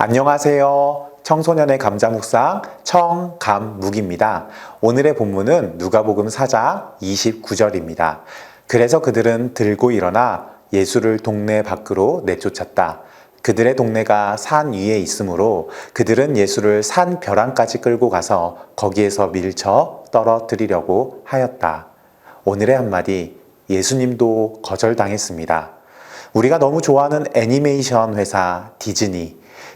안녕하세요. 청소년의 감자 묵상 청감묵입니다. 오늘의 본문은 누가복음 4장 29절입니다. 그래서 그들은 들고 일어나 예수를 동네 밖으로 내쫓았다. 그들의 동네가 산 위에 있으므로 그들은 예수를 산 벼랑까지 끌고 가서 거기에서 밀쳐 떨어뜨리려고 하였다. 오늘의 한마디, 예수님도 거절당했습니다. 우리가 너무 좋아하는 애니메이션 회사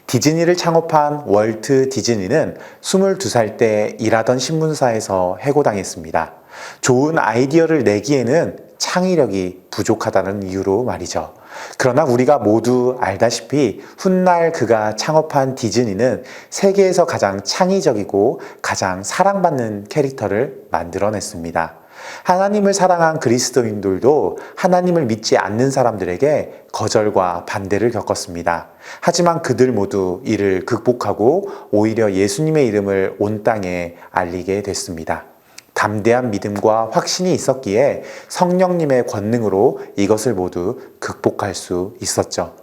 디즈니를 창업한 월트 디즈니는 22살 때 일하던 신문사에서 해고당했습니다. 좋은 아이디어를 내기에는 창의력이 부족하다는 이유로 말이죠. 그러나 우리가 모두 알다시피 훗날 그가 창업한 디즈니는 세계에서 가장 창의적이고 가장 사랑받는 캐릭터를 만들어냈습니다. 하나님을 사랑한 그리스도인들도 하나님을 믿지 않는 사람들에게 거절과 반대를 겪었습니다. 하지만 그들 모두 이를 극복하고 오히려 예수님의 이름을 온 땅에 알리게 됐습니다. 담대한 믿음과 확신이 있었기에 성령님의 권능으로 이것을 모두 극복할 수 있었죠.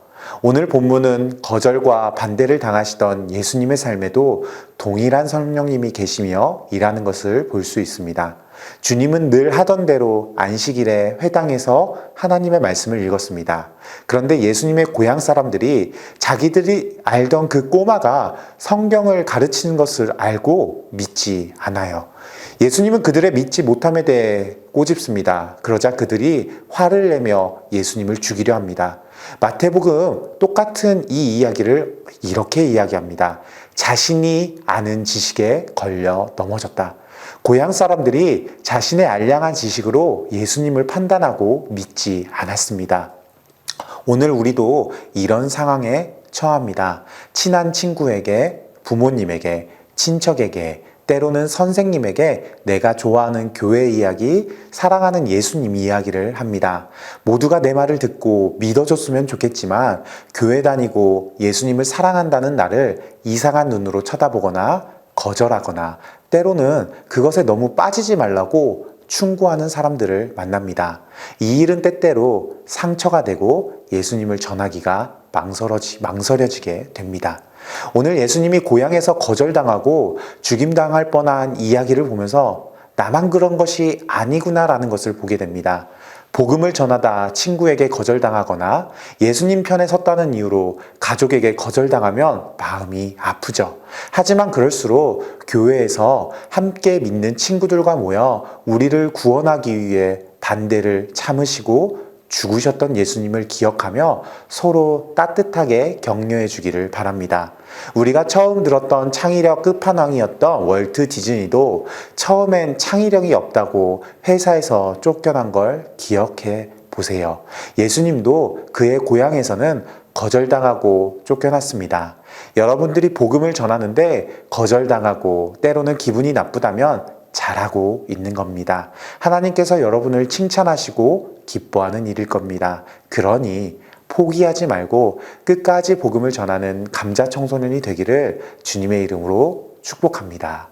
오늘 본문은 거절과 반대를 당하시던 예수님의 삶에도 동일한 성령님이 계시며 일하는 것을 볼 수 있습니다. 주님은 늘 하던 대로 안식일에 회당에서 하나님의 말씀을 읽었습니다. 그런데 예수님의 고향 사람들이 자기들이 알던 그 꼬마가 성경을 가르치는 것을 알고 믿지 않아요. 예수님은 그들의 믿지 못함에 대해 꼬집습니다. 그러자 그들이 화를 내며 예수님을 죽이려 합니다. 마태복음 똑같은 이 이야기를 이렇게 이야기합니다. 자신이 아는 지식에 걸려 넘어졌다. 고향 사람들이 자신의 알량한 지식으로 예수님을 판단하고 믿지 않았습니다. 오늘 우리도 이런 상황에 처합니다. 친한 친구에게, 부모님에게, 친척에게, 때로는 선생님에게 내가 좋아하는 교회 이야기, 사랑하는 예수님 이야기를 합니다. 모두가 내 말을 듣고 믿어줬으면 좋겠지만 교회 다니고 예수님을 사랑한다는 나를 이상한 눈으로 쳐다보거나 거절하거나 때로는 그것에 너무 빠지지 말라고 충고하는 사람들을 만납니다. 이 일은 때때로 상처가 되고 예수님을 전하기가 망설여지게 됩니다. 오늘 예수님이 고향에서 거절당하고 죽임당할 뻔한 이야기를 보면서 나만 그런 것이 아니구나라는 것을 보게 됩니다. 복음을 전하다 친구에게 거절당하거나 예수님 편에 섰다는 이유로 가족에게 거절당하면 마음이 아프죠. 하지만 그럴수록 교회에서 함께 믿는 친구들과 모여 우리를 구원하기 위해 반대를 참으시고 죽으셨던 예수님을 기억하며 서로 따뜻하게 격려해 주기를 바랍니다. 우리가 처음 들었던 창의력 끝판왕이었던 월트 디즈니도 처음엔 창의력이 없다고 회사에서 쫓겨난 걸 기억해 보세요. 예수님도 그의 고향에서는 거절당하고 쫓겨났습니다. 여러분들이 복음을 전하는데 거절당하고 때로는 기분이 나쁘다면 잘하고 있는 겁니다. 하나님께서 여러분을 칭찬하시고 기뻐하는 일일 겁니다. 그러니 포기하지 말고 끝까지 복음을 전하는 감자 청소년이 되기를 주님의 이름으로 축복합니다.